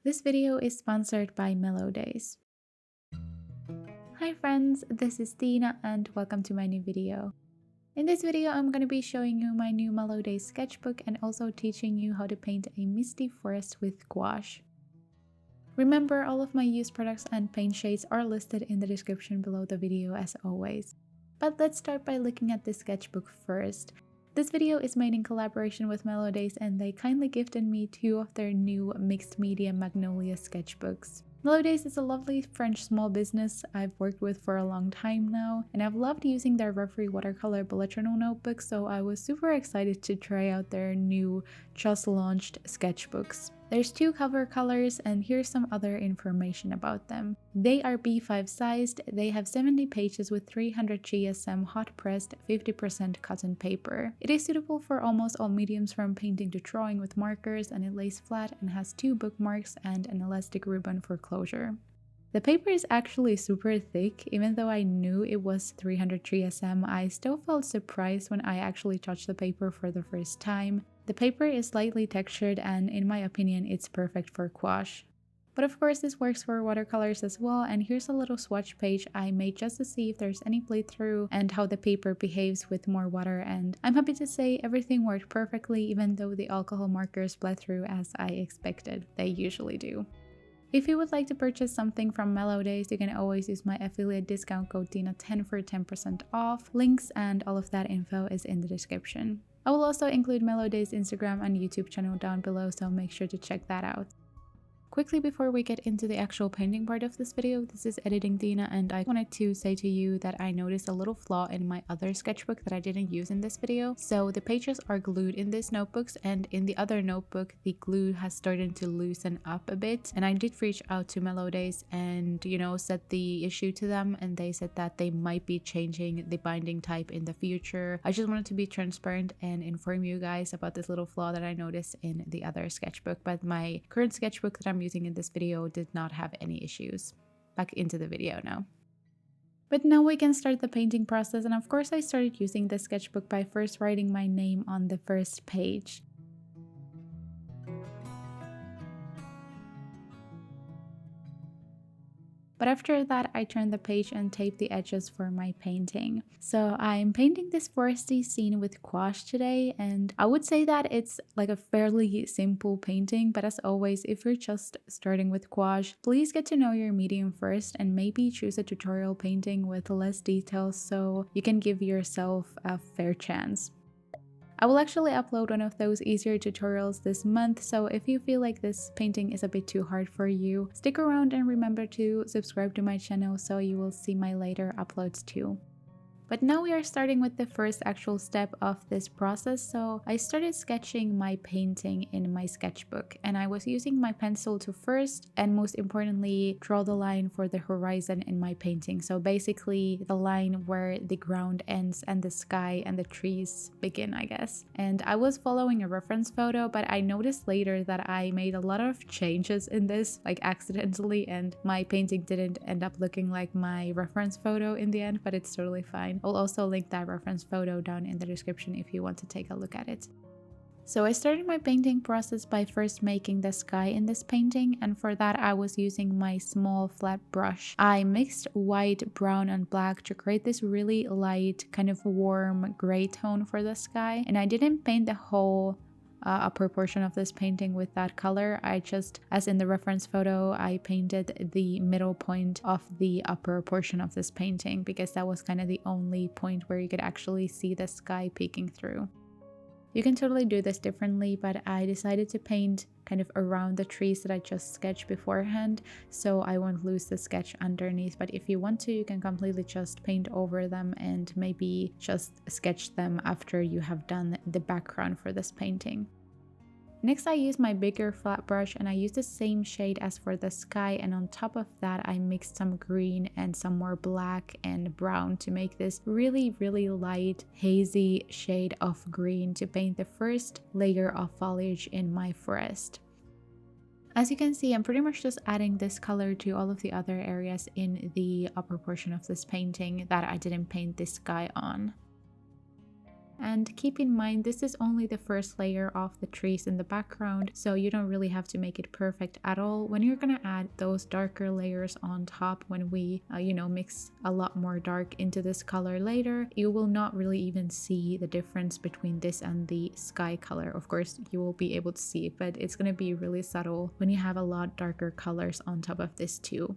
This video is sponsored by Mellow Days. Hi friends, this is Tiina and welcome to my new video. In this video, I'm going to be showing you my new Mellow Days sketchbook and also teaching you how to paint a misty forest with gouache. Remember, all of my used products and paint shades are listed in the description below the video as always. But let's start by looking at the sketchbook first. This video is made in collaboration with Mellow Days and they kindly gifted me 2 of their new mixed media Magnolia sketchbooks. Mellow Days is a lovely French small business I've worked with for a long time now, and I've loved using their rubbery watercolor bullet journal notebooks, so I was super excited to try out their new just launched sketchbooks. There's 2 cover colors and here's some other information about them. They are B5 sized, they have 70 pages with 300 GSM hot pressed 50% cotton paper. It is suitable for almost all mediums from painting to drawing with markers, and it lays flat and has 2 bookmarks and an elastic ribbon for closure. The paper is actually super thick. Even though I knew it was 300 GSM, I still felt surprised when I actually touched the paper for the first time. The paper is lightly textured and in my opinion it's perfect for gouache. But of course this works for watercolors as well, and here's a little swatch page I made just to see if there's any bleed through and how the paper behaves with more water, and I'm happy to say everything worked perfectly even though the alcohol markers bled through as I expected. They usually do. If you would like to purchase something from Mellow Days, you can always use my affiliate discount code Tiina10 for 10% off. Links and all of that info is in the description. I will also include Mellow Days' Instagram and YouTube channel down below, so make sure to check that out. Quickly before we get into the actual painting part of this video, this is Editing Tiina and I wanted to say to you that I noticed a little flaw in my other sketchbook that I didn't use in this video. So the pages are glued in these notebooks, and in the other notebook the glue has started to loosen up a bit, and I did reach out to Mellow Days and said the issue to them, and they said that they might be changing the binding type in the future. I just wanted to be transparent and inform you guys about this little flaw that I noticed in the other sketchbook, but my current sketchbook that I'm using in this video did not have any issues. Back into the video now. But now we can start the painting process, and of course I started using the sketchbook by first writing my name on the first page. But after that, I turned the page and taped the edges for my painting. So I'm painting this foresty scene with gouache today, and I would say that it's like a fairly simple painting, but as always, if you're just starting with gouache, please get to know your medium first and maybe choose a tutorial painting with less details so you can give yourself a fair chance. I will actually upload one of those easier tutorials this month, so if you feel like this painting is a bit too hard for you, stick around and remember to subscribe to my channel so you will see my later uploads too. But now we are starting with the first actual step of this process, so I started sketching my painting in my sketchbook, and I was using my pencil to first and most importantly draw the line for the horizon in my painting. So basically the line where the ground ends and the sky and the trees begin, I guess. And I was following a reference photo, but I noticed later that I made a lot of changes in this, like accidentally, and my painting didn't end up looking like my reference photo in the end, but it's totally fine. I'll also link that reference photo down in the description if you want to take a look at it. So I started my painting process by first making the sky in this painting, and for that I was using my small flat brush. I mixed white, brown and black to create this really light, kind of warm gray tone for the sky, and I didn't paint the whole upper portion of this painting with that color. I just, as in the reference photo, I painted the middle point of the upper portion of this painting because that was kind of the only point where you could actually see the sky peeking through. You can totally do this differently, but I decided to paint kind of around the trees that I just sketched beforehand, so I won't lose the sketch underneath. But if you want to, you can completely just paint over them and maybe just sketch them after you have done the background for this painting. Next I used my bigger flat brush and I used the same shade as for the sky, and on top of that I mixed some green and some more black and brown to make this really light hazy shade of green to paint the first layer of foliage in my forest. As you can see, I'm pretty much just adding this color to all of the other areas in the upper portion of this painting that I didn't paint this sky on. And keep in mind, this is only the first layer of the trees in the background, so you don't really have to make it perfect at all. When you're gonna add those darker layers on top, when we mix a lot more dark into this color later, you will not really even see the difference between this and the sky color. Of course you will be able to see it, but it's gonna be really subtle when you have a lot darker colors on top of this too.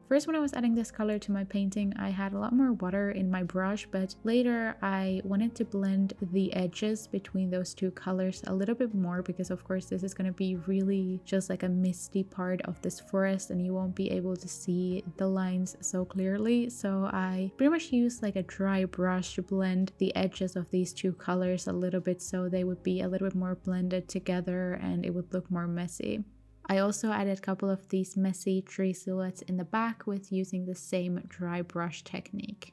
First, when I was adding this color to my painting, I had a lot more water in my brush, but later I wanted to blend the edges between those two colors a little bit more, because of course this is going to be really just like a misty part of this forest and you won't be able to see the lines so clearly. So I pretty much used like a dry brush to blend the edges of these two colors a little bit, so they would be a little bit more blended together and it would look more messy. I also added a couple of these messy tree silhouettes in the back with using the same dry brush technique.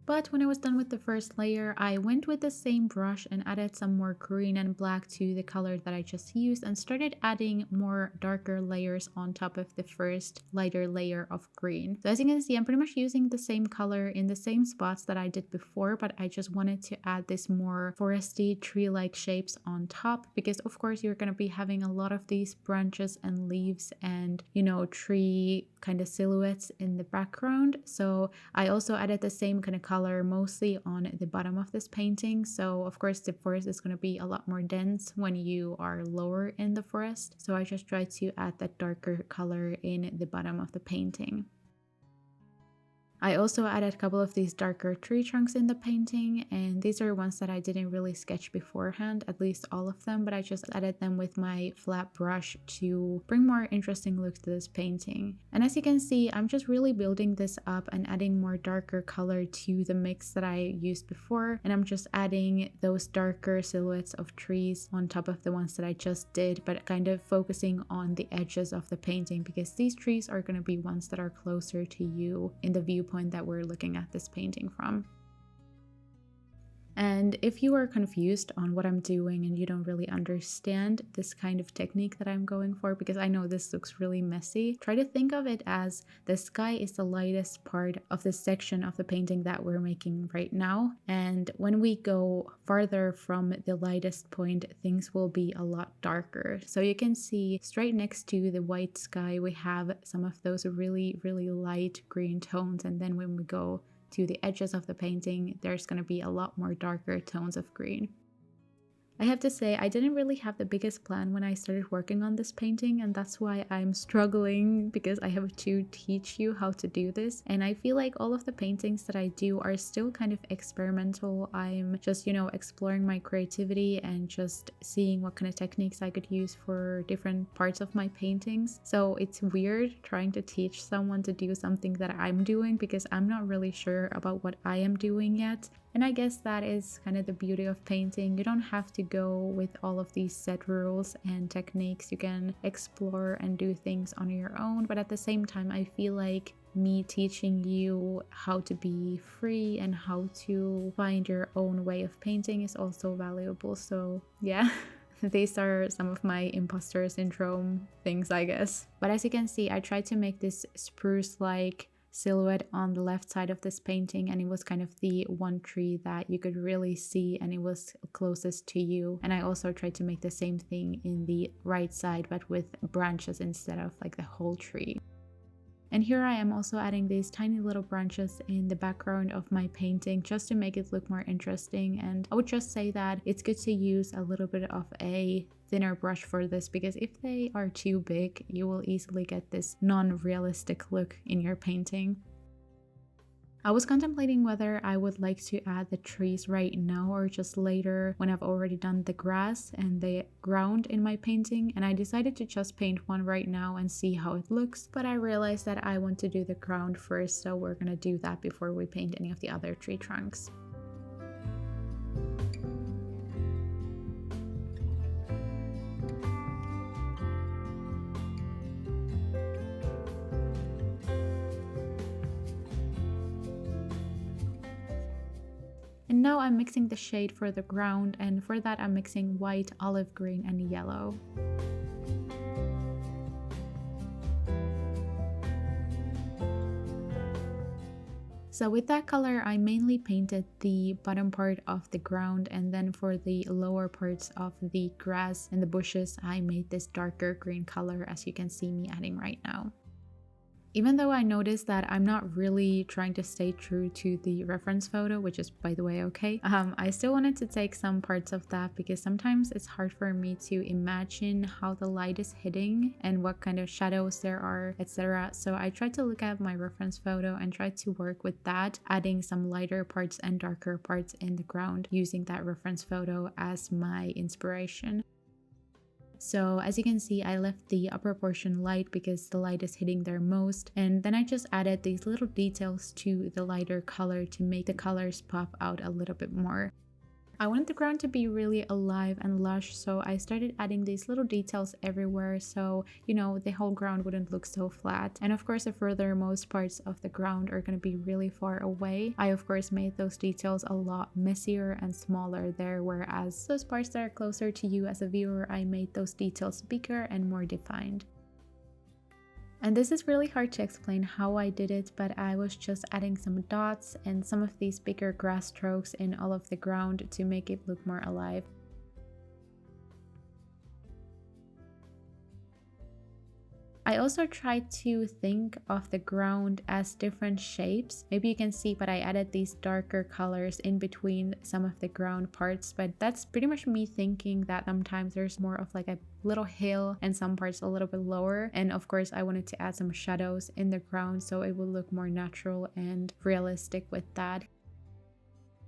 But when I was done with the first layer, I went with the same brush and added some more green and black to the color that I just used and started adding more darker layers on top of the first lighter layer of green. So as you can see, I'm pretty much using the same color in the same spots that I did before, but I just wanted to add this more foresty tree-like shapes on top, because of course you're going to be having a lot of these branches and leaves and tree kind of silhouettes in the background. So I also added the same kind of color mostly on the bottom of this painting. So of course the forest is going to be a lot more dense when you are lower in the forest. So I just tried to add that darker color in the bottom of the painting. I also added a couple of these darker tree trunks in the painting, and these are ones that I didn't really sketch beforehand, at least all of them, but I just added them with my flat brush to bring more interesting looks to this painting. And as you can see, I'm just really building this up and adding more darker color to the mix that I used before, and I'm just adding those darker silhouettes of trees on top of the ones that I just did, but kind of focusing on the edges of the painting, because these trees are going to be ones that are closer to you in the viewpoint that we're looking at this painting from. And if you are confused on what I'm doing and you don't really understand this kind of technique that I'm going for, because I know this looks really messy, try to think of it as the sky is the lightest part of the section of the painting that we're making right now. And when we go farther from the lightest point, things will be a lot darker. So you can see straight next to the white sky, we have some of those really, really light green tones. And then when we go to the edges of the painting, there's going to be a lot more darker tones of green. I have to say, I didn't really have the biggest plan when I started working on this painting, and that's why I'm struggling, because I have to teach you how to do this. And I feel like all of the paintings that I do are still kind of experimental. I'm just, exploring my creativity and just seeing what kind of techniques I could use for different parts of my paintings. So it's weird trying to teach someone to do something that I'm doing, because I'm not really sure about what I am doing yet. And I guess that is kind of the beauty of painting. You don't have to go with all of these set rules and techniques. You can explore and do things on your own, but at the same time, I feel like me teaching you how to be free and how to find your own way of painting is also valuable. So yeah. These are some of my imposter syndrome things, I guess. But as you can see, I tried to make this spruce-like silhouette on the left side of this painting, and it was kind of the one tree that you could really see and it was closest to you. And I also tried to make the same thing in the right side, but with branches instead of like the whole tree. And here I am also adding these tiny little branches in the background of my painting just to make it look more interesting. And I would just say that it's good to use a little bit of a thinner brush for this, because if they are too big, you will easily get this non-realistic look in your painting. I was contemplating whether I would like to add the trees right now or just later when I've already done the grass and the ground in my painting, and I decided to just paint one right now and see how it looks, but I realized that I want to do the ground first, so we're gonna do that before we paint any of the other tree trunks. And now I'm mixing the shade for the ground, and for that I'm mixing white, olive green and yellow. So with that color, I mainly painted the bottom part of the ground, and then for the lower parts of the grass and the bushes, I made this darker green color, as you can see me adding right now. Even though I noticed that I'm not really trying to stay true to the reference photo, which is by the way okay, I still wanted to take some parts of that because sometimes it's hard for me to imagine how the light is hitting and what kind of shadows there are, etc. So I tried to look at my reference photo and try to work with that, adding some lighter parts and darker parts in the ground using that reference photo as my inspiration. So as you can see, I left the upper portion light because the light is hitting there most, and then I just added these little details to the lighter color to make the colors pop out a little bit more. I wanted the ground to be really alive and lush, so I started adding these little details everywhere so, you know, the whole ground wouldn't look so flat. And of course, the furthermost parts of the ground are going to be really far away. I of course made those details a lot messier and smaller there, whereas those parts that are closer to you as a viewer, I made those details bigger and more defined. And this is really hard to explain how I did it, but I was just adding some dots and some of these bigger grass strokes in all of the ground to make it look more alive. I also tried to think of the ground as different shapes. Maybe you can see, but I added these darker colors in between some of the ground parts, but that's pretty much me thinking that sometimes there's more of like a little hill and some parts a little bit lower. And of course I wanted to add some shadows in the ground so it would look more natural and realistic with that.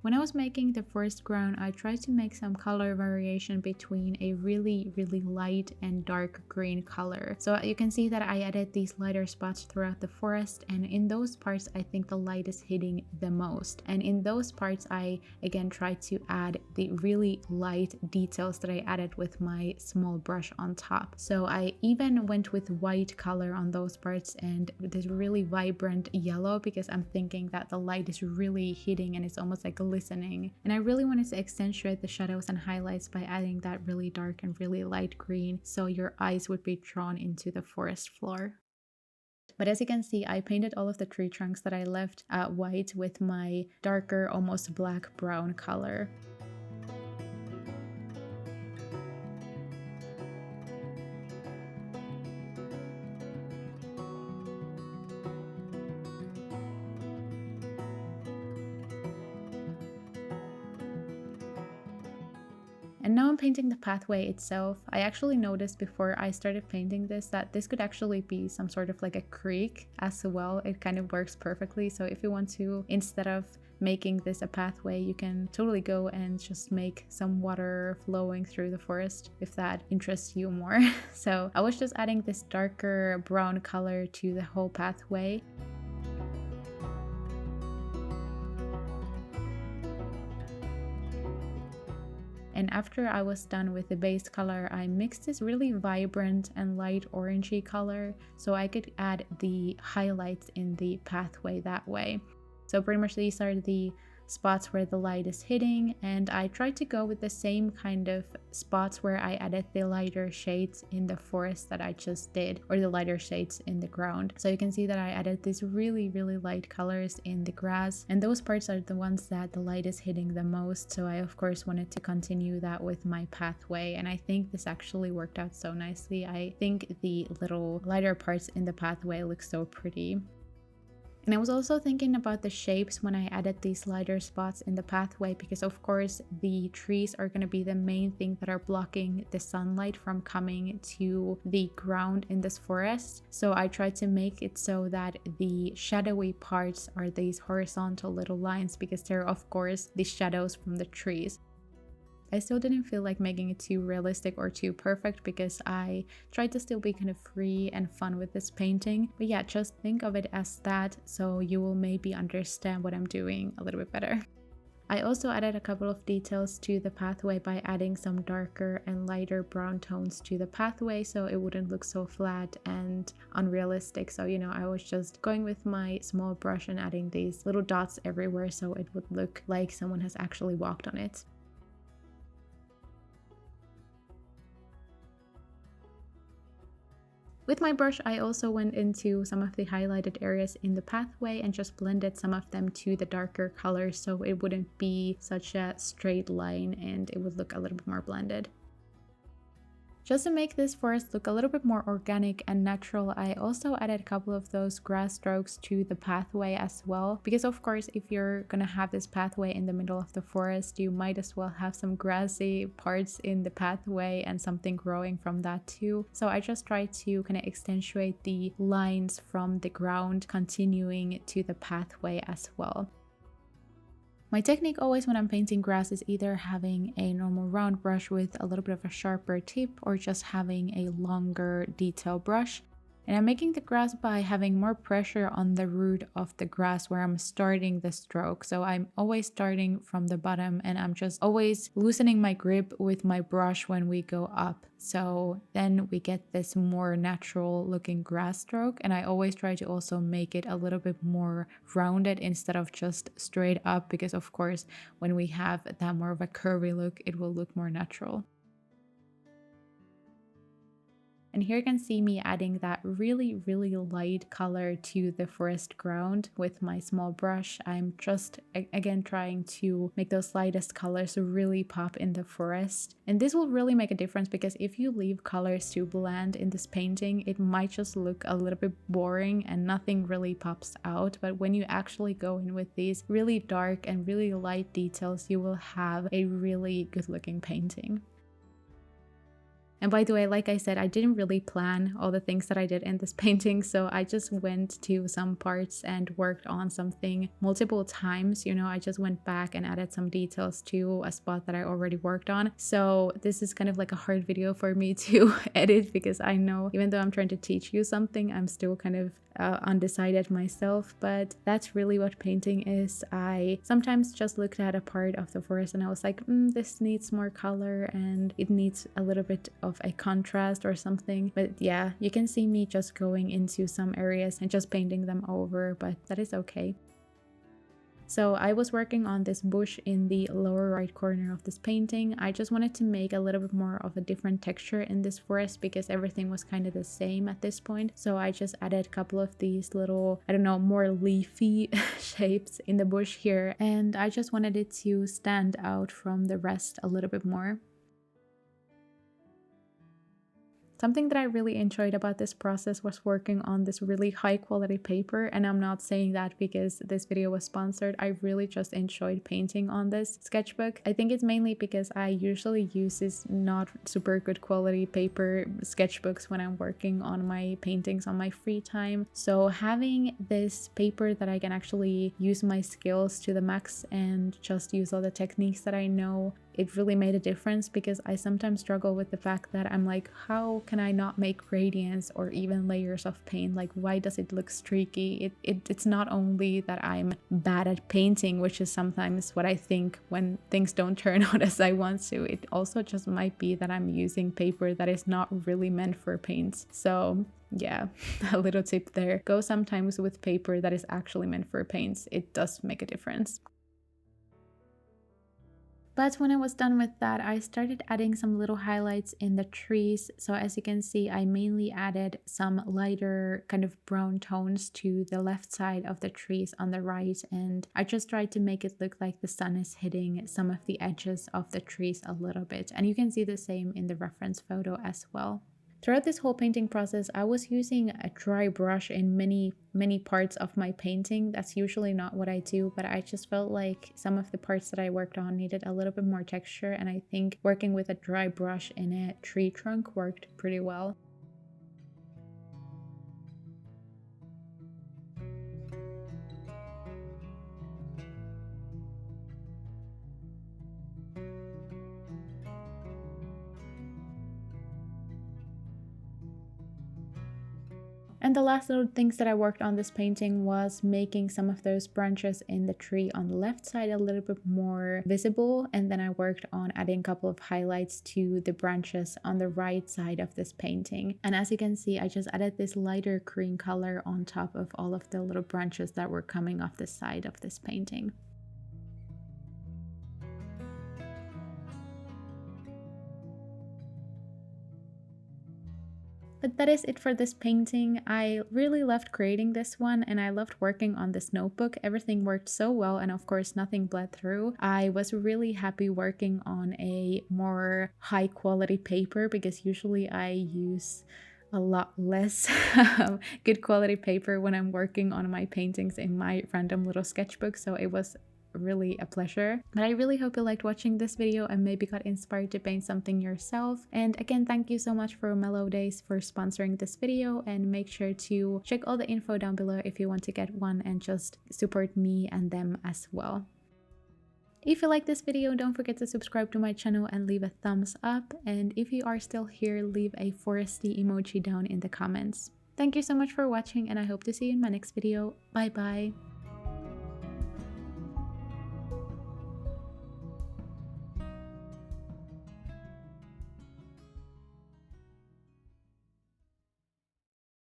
When I was making the first ground, I tried to make some color variation between a really light and dark green color. So you can see that I added these lighter spots throughout the forest, and in those parts I think the light is hitting the most. And in those parts I again tried to add the really light details that I added with my small brush on top. So I even went with white color on those parts and this really vibrant yellow because I'm thinking that the light is really hitting and it's almost like listening. And I really wanted to accentuate the shadows and highlights by adding that really dark and really light green so your eyes would be drawn into the forest floor. But as you can see, I painted all of the tree trunks that I left white with my darker, almost black brown color. And now I'm painting the pathway itself. I actually noticed before I started painting this that this could actually be some sort of like a creek as well. It kind of works perfectly. So if you want to, instead of making this a pathway, you can totally go and just make some water flowing through the forest if that interests you more. So I was just adding this darker brown color to the whole pathway. And after I was done with the base color, I mixed this really vibrant and light orangey color so I could add the highlights in the pathway that way. So pretty much these are the spots where the light is hitting, and I tried to go with the same kind of spots where I added the lighter shades in the forest that I just did, or the lighter shades in the ground. So you can see that I added these really light colors in the grass, and those parts are the ones that the light is hitting the most. So I of course wanted to continue that with my pathway, and I think this actually worked out so nicely. I think the little lighter parts in the pathway look so pretty. And I was also thinking about the shapes when I added these lighter spots in the pathway, because of course the trees are going to be the main thing that are blocking the sunlight from coming to the ground in this forest. So I tried to make it so that the shadowy parts are these horizontal little lines, because they're of course the shadows from the trees. I still didn't feel like making it too realistic or too perfect because I tried to still be kind of free and fun with this painting. But yeah, just think of it as that so you will maybe understand what I'm doing a little bit better. I also added a couple of details to the pathway by adding some darker and lighter brown tones to the pathway so it wouldn't look so flat and unrealistic. So, you know, I was just going with my small brush and adding these little dots everywhere so it would look like someone has actually walked on it. With my brush, I also went into some of the highlighted areas in the pathway and just blended some of them to the darker colors so it wouldn't be such a straight line and it would look a little bit more blended. Just to make this forest look a little bit more organic and natural, I also added a couple of those grass strokes to the pathway as well. Because of course, if you're gonna have this pathway in the middle of the forest, you might as well have some grassy parts in the pathway and something growing from that too. So I just tried to kind of accentuate the lines from the ground continuing to the pathway as well. My technique always when I'm painting grass is either having a normal round brush with a little bit of a sharper tip or just having a longer detail brush. And I'm making the grass by having more pressure on the root of the grass where I'm starting the stroke. So I'm always starting from the bottom and I'm just always loosening my grip with my brush when we go up. So then we get this more natural looking grass stroke. And I always try to also make it a little bit more rounded instead of just straight up, because of course, when we have that more of a curvy look, it will look more natural. And here you can see me adding that really light color to the forest ground with my small brush. I'm just, again, trying to make those lightest colors really pop in the forest. And this will really make a difference, because if you leave colors too bland in this painting, it might just look a little bit boring and nothing really pops out. But when you actually go in with these really dark and really light details, you will have a really good looking painting. And by the way, like I said, I didn't really plan all the things that I did in this painting, so I just went to some parts and worked on something multiple times. You know, I just went back and added some details to a spot that I already worked on. So this is kind of like a hard video for me to edit, because I know even though I'm trying to teach you something, I'm still kind of undecided myself. But that's really what painting is. I sometimes just looked at a part of the forest and I was like, this needs more color and it needs a little bit of a contrast or something. But yeah, you can see me just going into some areas and just painting them over, but that is okay. So I was working on this bush in the lower right corner of this painting. I just wanted to make a little bit more of a different texture in this forest, because everything was kind of the same at this point. So I just added a couple of these little, I don't know, more leafy shapes in the bush here. And I just wanted it to stand out from the rest a little bit more. Something that I really enjoyed about this process was working on this really high quality paper, and I'm not saying that because this video was sponsored. I really just enjoyed painting on this sketchbook. I think it's mainly because I usually use this not super good quality paper sketchbooks when I'm working on my paintings on my free time. So having this paper that I can actually use my skills to the max and just use all the techniques that I know, it really made a difference, because I sometimes struggle with the fact that I'm like, how can I not make gradients or even layers of paint? Like, why does it look streaky? It's not only that I'm bad at painting, which is sometimes what I think when things don't turn out as I want to. It also just might be that I'm using paper that is not really meant for paints. So yeah, a little tip there. Go sometimes with paper that is actually meant for paints. It does make a difference. But when I was done with that, I started adding some little highlights in the trees. So as you can see, I mainly added some lighter kind of brown tones to the left side of the trees on the right. And I just tried to make it look like the sun is hitting some of the edges of the trees a little bit. And you can see the same in the reference photo as well. Throughout this whole painting process, I was using a dry brush in many parts of my painting. That's usually not what I do, but I just felt like some of the parts that I worked on needed a little bit more texture, and I think working with a dry brush in a tree trunk worked pretty well. And the last little things that I worked on this painting was making some of those branches in the tree on the left side a little bit more visible. And then I worked on adding a couple of highlights to the branches on the right side of this painting. And as you can see, I just added this lighter green color on top of all of the little branches that were coming off the side of this painting. But that is it for this painting. I really loved creating this one and I loved working on this notebook. Everything worked so well and of course nothing bled through. I was really happy working on a more high quality paper because usually I use a lot less good quality paper when I'm working on my paintings in my random little sketchbook, so it was really a pleasure. But I really hope you liked watching this video and maybe got inspired to paint something yourself. And again, thank you so much for Mellow Days for sponsoring this video, and make sure to check all the info down below if you want to get one and just support me and them as well. If you like this video, don't forget to subscribe to my channel and leave a thumbs up. And if you are still here, leave a foresty emoji down in the comments. Thank you so much for watching and I hope to see you in my next video. Bye bye!